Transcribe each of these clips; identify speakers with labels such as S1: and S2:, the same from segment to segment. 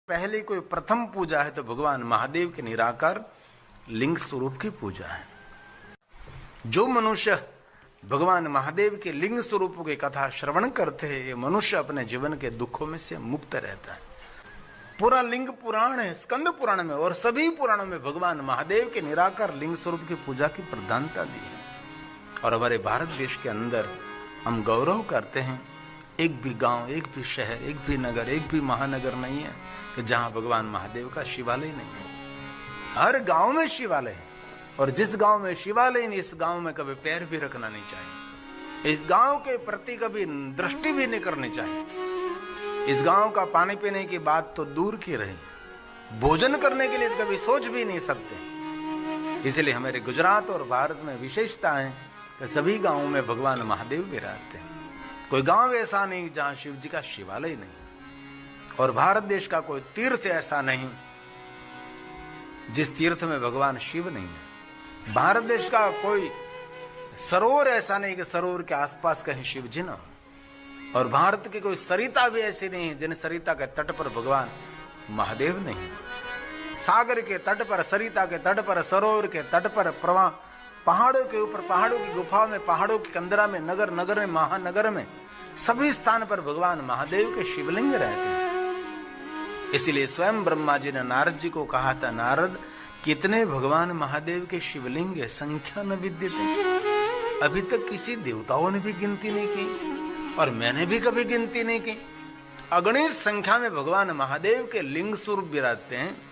S1: पहली कोई प्रथम पूजा है तो भगवान महादेव के निराकार लिंग स्वरूप की पूजा है। जो मनुष्य भगवान महादेव के लिंग स्वरूप की कथा श्रवण करते हैं, ये मनुष्य अपने जीवन के दुखों में से मुक्त रहता है। पूरा लिंग पुराण है, स्कंद पुराण में और सभी पुराणों में भगवान महादेव के निराकार लिंग स्वरूप की पूजा की प्रधानता दी है। और हमारे भारत देश के अंदर हम गौरव करते हैं, एक भी गांव, एक भी शहर, एक भी नगर, एक भी महानगर नहीं है कि जहां भगवान महादेव का शिवालय नहीं है। हर गांव में शिवालय है, और जिस गांव में शिवालय नहीं, इस गांव में कभी पैर भी रखना नहीं चाहिए। इस गांव के प्रति कभी दृष्टि भी नहीं करनी चाहिए। इस गांव का पानी पीने की बात तो दूर की रही, भोजन करने के लिए कभी सोच भी नहीं सकते। इसलिए हमारे गुजरात और भारत में विशेषता है कि सभी गांवों में भगवान महादेव विराजते हैं। कोई गांव ऐसा नहीं जहां शिव जी का शिवालय नहीं, और भारत देश का कोई तीर्थ ऐसा नहीं जिस तीर्थ में भगवान शिव नहीं है। भारत देश का कोई सरोवर ऐसा नहीं कि सरोवर के आसपास कहीं शिव जी न हो, और भारत की कोई सरिता भी ऐसी नहीं है जिन सरिता के तट पर भगवान महादेव नहीं। सागर के तट पर, सरिता के तट पर, सरोवर के तट पर, प्रवाह पहाड़ों के ऊपर, पहाड़ों की गुफाओं में, पहाड़ों की कंदरा में, नगर नगर में, महानगर में, सभी स्थान पर भगवान महादेव के शिवलिंग रहते हैं। इसलिए स्वयं ब्रह्मा जी ने नारद जी को कहा था, नारद कितने भगवान महादेव के शिवलिंग है, संख्या न विद्यते। अभी तक किसी देवताओं ने भी गिनती नहीं की और मैंने भी कभी गिनती नहीं की। अगणित संख्या में भगवान महादेव के लिंग स्वरूप विराजते हैं।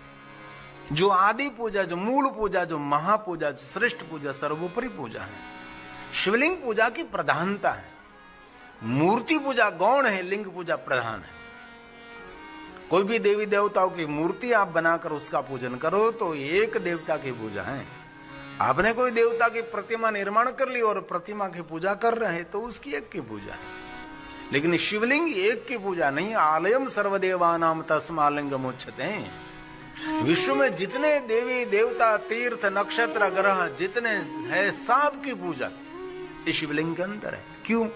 S1: जो आदि पूजा, जो मूल पूजा, जो महापूजा, जो श्रेष्ठ पूजा, सर्वोपरि पूजा है। शिवलिंग पूजा की प्रधानता है। मूर्ति पूजा गौण है, लिंग पूजा प्रधान है। कोई भी देवी देवताओं की मूर्ति आप बनाकर उसका पूजन करो तो एक देवता की पूजा है। आपने कोई देवता की प्रतिमा निर्माण कर ली और प्रतिमा की पूजा कर रहे हैं तो उसकी एक की पूजा है। लेकिन शिवलिंग एक की पूजा नहीं। आलयम सर्वदेवानाम तस्मालिंगम उच्यते। विश्व में जितने देवी देवता, तीर्थ, नक्षत्र, ग्रह जितने है, सब की पूजा इस शिवलिंग के अंदर है। क्यों?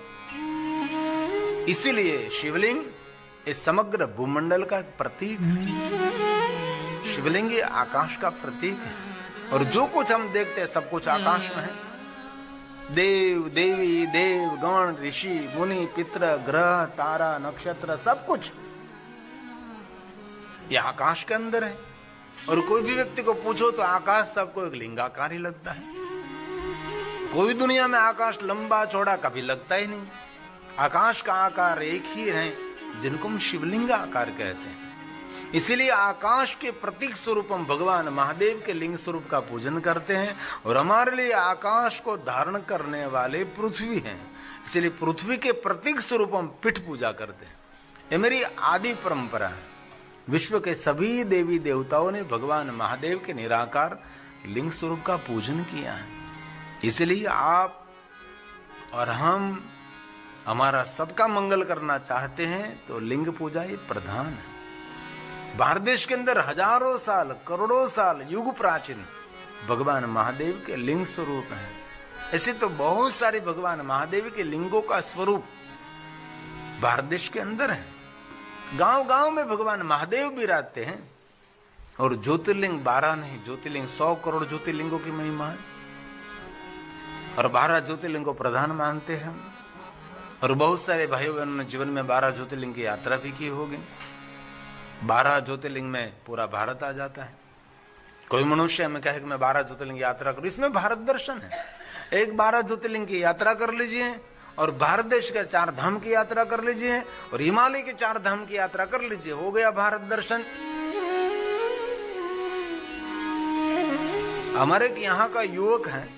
S1: इसीलिए शिवलिंग इस समग्र भूमंडल का प्रतीक है। शिवलिंग आकाश का प्रतीक है, और जो कुछ हम देखते हैं सब कुछ आकाश में है। देव, देवी, देव, गण, ऋषि, मुनि, पितर, ग्रह, तारा, नक्षत्र, सब कुछ ये आकाश के अंदर है। और कोई भी व्यक्ति को पूछो तो आकाश सबको एक लिंगाकार ही लगता है। कोई दुनिया में आकाश लंबा चौड़ा कभी लगता ही नहीं। आकाश का आकार एक ही है जिनको हम शिवलिंग आकार कहते हैं। इसीलिए आकाश के प्रतीक स्वरूप हम भगवान महादेव के लिंग स्वरूप का पूजन करते हैं। और हमारे लिए आकाश को धारण करने वाले पृथ्वी हैं, इसलिए पृथ्वी के प्रतीक स्वरूप हम पीठ पूजा करते हैं। ये मेरी आदि परंपरा है। विश्व के सभी देवी देवताओं ने भगवान महादेव के निराकार लिंग स्वरूप का पूजन किया है। इसलिए आप और हम हमारा सबका मंगल करना चाहते हैं तो लिंग पूजा ये प्रधान है। भारत देश के अंदर हजारों साल, करोड़ों साल, युग प्राचीन भगवान महादेव के लिंग स्वरूप हैं। ऐसे तो बहुत सारे भगवान महादेव के लिंगों का स्वरूप भारत देश के अंदर है। गांव गांव में भगवान महादेव विराजते हैं। और ज्योतिर्लिंग 12 नहीं, ज्योतिर्लिंग 100 करोड़ ज्योतिर्लिंगों की महिमा है। और 12 ज्योतिर्लिंग को प्रधान मानते हैं। और बहुत सारे भाई बहनों ने जीवन में 12 ज्योतिर्लिंग की यात्रा भी की होगी। 12 ज्योतिर्लिंग में पूरा भारत आ जाता है। कोई मनुष्य हमें कहे कि मैं 12 ज्योतिर्लिंग की यात्रा करूं, इसमें भारत दर्शन है। एक 12 ज्योतिर्लिंग की यात्रा कर लीजिए और भारत देश के 4 धाम की यात्रा कर लीजिए और हिमालय के 4 धाम की यात्रा कर लीजिए, हो गया भारत दर्शन। हमारे यहाँ का युवक है,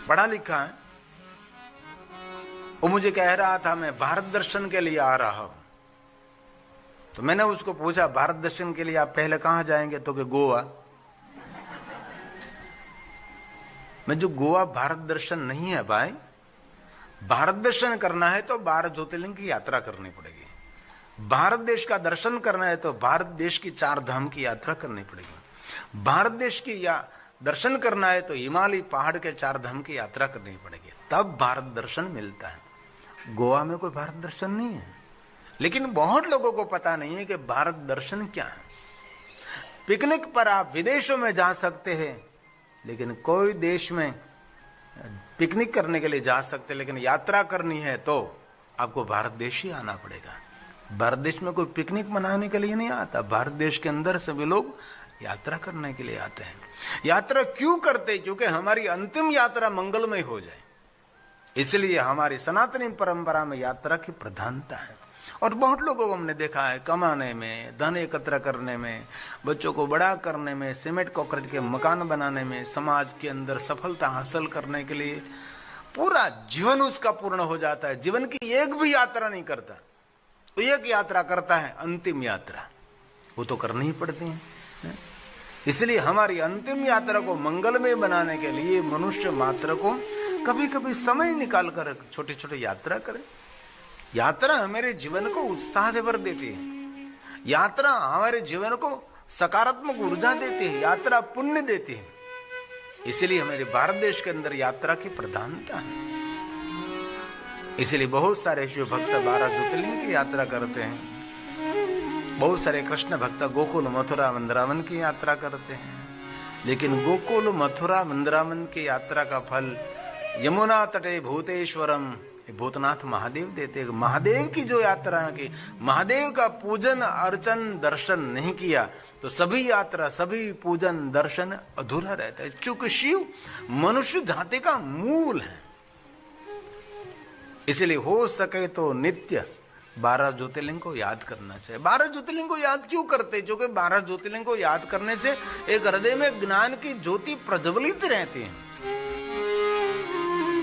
S1: पढ़ा लिखा है, वो मुझे कह रहा था मैं भारत दर्शन के लिए आ रहा हूं। तो मैंने उसको पूछा भारत दर्शन के लिए आप पहले कहां जाएंगे? तो कि गोवा। मैं जो गोवा भारत दर्शन नहीं है भाई। भारत दर्शन करना है तो 12 ज्योतिर्लिंग की यात्रा करनी पड़ेगी। भारत देश का दर्शन करना है तो भारत देश की 4 धाम की यात्रा करनी पड़ेगी। भारत देश की दर्शन करना है तो हिमालय पहाड़ के 4 धाम की यात्रा करनी पड़ेगी, तब भारत दर्शन मिलता है। गोवा में कोई भारत दर्शन नहीं है। लेकिन बहुत लोगों को पता नहीं है कि भारत दर्शन क्या है। पिकनिक पर आप विदेशों में जा सकते हैं, लेकिन कोई देश में पिकनिक करने के लिए जा सकते, लेकिन यात्रा करनी है तो आपको भारत देश ही आना पड़ेगा। भारत देश में कोई पिकनिक मनाने के लिए नहीं आता, भारत देश के अंदर सभी लोग यात्रा करने के लिए आते हैं। यात्रा क्यों करते? क्योंकि हमारी अंतिम यात्रा मंगलमय हो जाए, इसलिए हमारी सनातनी परंपरा में यात्रा की प्रधानता है। और बहुत लोगों को हमने देखा है कमाने में, धन एकत्र करने में, बच्चों को बड़ा करने में, सीमेंट कंक्रीट के मकान बनाने में, समाज के अंदर सफलता हासिल करने के लिए पूरा जीवन उसका पूर्ण हो जाता है। जीवन की एक भी यात्रा नहीं करता, तो एक यात्रा करता है, अंतिम यात्रा, वो तो करनी ही पड़ती है। इसलिए हमारी अंतिम यात्रा को मंगलमय बनाने के लिए मनुष्य मात्र को कभी कभी समय निकाल कर छोटी छोटी यात्रा करें। यात्रा हमारे जीवन को उत्साह भर देती है, यात्रा हमारे जीवन को सकारात्मक ऊर्जा देती है, यात्रा पुण्य देती है। इसलिए हमारे भारत देश के अंदर यात्रा की प्रधानता है। इसलिए बहुत सारे शिव भक्त 12 ज्योतिर्लिंग की यात्रा करते हैं, बहुत सारे कृष्ण भक्त गोकुल मथुरा वृंदावन की यात्रा करते हैं। लेकिन गोकुल मथुरा वृंदावन की यात्रा का फल यमुना तटे भूतेश्वरम भूतनाथ महादेव देते हैं। महादेव की जो यात्रा की, महादेव का पूजन अर्चन दर्शन नहीं किया तो सभी यात्रा सभी पूजन दर्शन अधूरा रहता है। क्योंकि शिव मनुष्य जाति का मूल है। इसलिए हो सके तो नित्य 12 ज्योतिर्लिंग को याद करना चाहिए। 12 ज्योतिर्लिंग को याद क्यों करते? क्योंकि 12 ज्योतिर्लिंग को याद करने से एक हृदय में ज्ञान की ज्योति प्रज्वलित रहती है।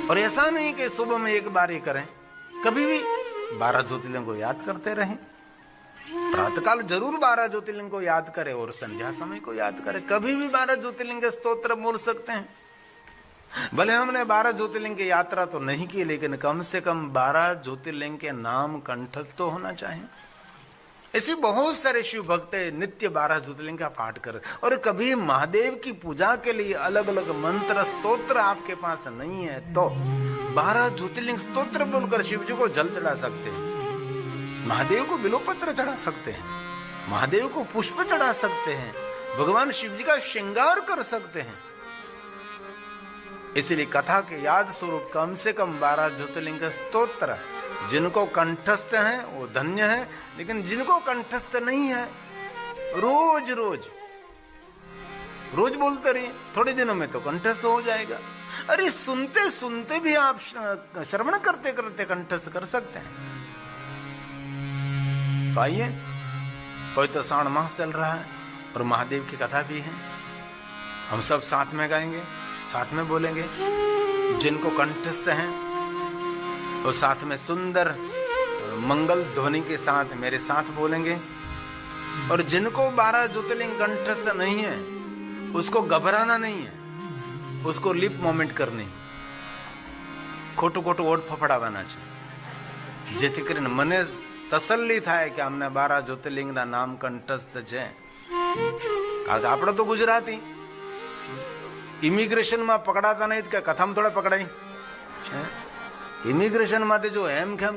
S1: और ऐसा नहीं कि सुबह में एक बार ही करें, कभी भी 12 ज्योतिर्लिंग को याद करते रहें। प्रातःकाल जरूर 12 ज्योतिर्लिंग को याद करें और संध्या समय को याद करें। कभी भी 12 ज्योतिर्लिंग के स्तोत्र बोल सकते हैं। भले हमने 12 ज्योतिर्लिंग की यात्रा तो नहीं की, लेकिन कम से कम 12 ज्योतिर्लिंग के नाम कंठस्थ तो होना चाहिए। ऐसे बहुत सारे शिव भक्त नित्य 12 ज्योतिर्लिंग का पाठ कर। और कभी महादेव की पूजा के लिए अलग अलग मंत्र स्तोत्र आपके पास नहीं है तो 12 ज्योतिर्लिंग स्तोत्र बोलकर शिव जी को जल चढ़ा सकते हैं, महादेव को बिल्वपत्र चढ़ा सकते हैं, महादेव को पुष्प चढ़ा सकते हैं, भगवान शिव जी का श्रृंगार कर सकते हैं। इसलिए कथा के याद स्वरूप कम से कम 12 ज्योतिर्लिंग का स्तोत्र जिनको कंठस्थ हैं वो धन्य है, लेकिन जिनको कंठस्थ नहीं है रोज रोज रोज बोलते रहिए, थोड़े दिनों में तो कंठस्थ हो जाएगा। अरे सुनते सुनते भी आप श्रवण करते करते कंठस्थ कर सकते हैं। तो आइए, पवित्र श्रावण मास चल रहा है और महादेव की कथा भी है। हम सब साथ में गाएंगे, साथ में बोलेंगे। जिनको कंठस्थ हैं और साथ में सुंदर मंगल ध्वनि के साथ मेरे साथ बोलेंगे। और जिनको 12 ज्योतिर्लिंग कंठस्थ नहीं है उसको घबराना नहीं है, उसको लिप मोमेंट करनी, खोटू खोटू ओठ फफड़ावाना છે, જેથી કરીને મને તસલ્લી થાય કે અમને 12 જ્યોતિર્લિંગના નામ કંઠસ્થ છે। કારણ કે આપણે તો ગુજરાતી, ઇમિગ્રેશનમાં પકડાતા નહીં કે કથામાં થોડા પકડાય। ઇમિગ્રેશન માંથી જો એમ કેમ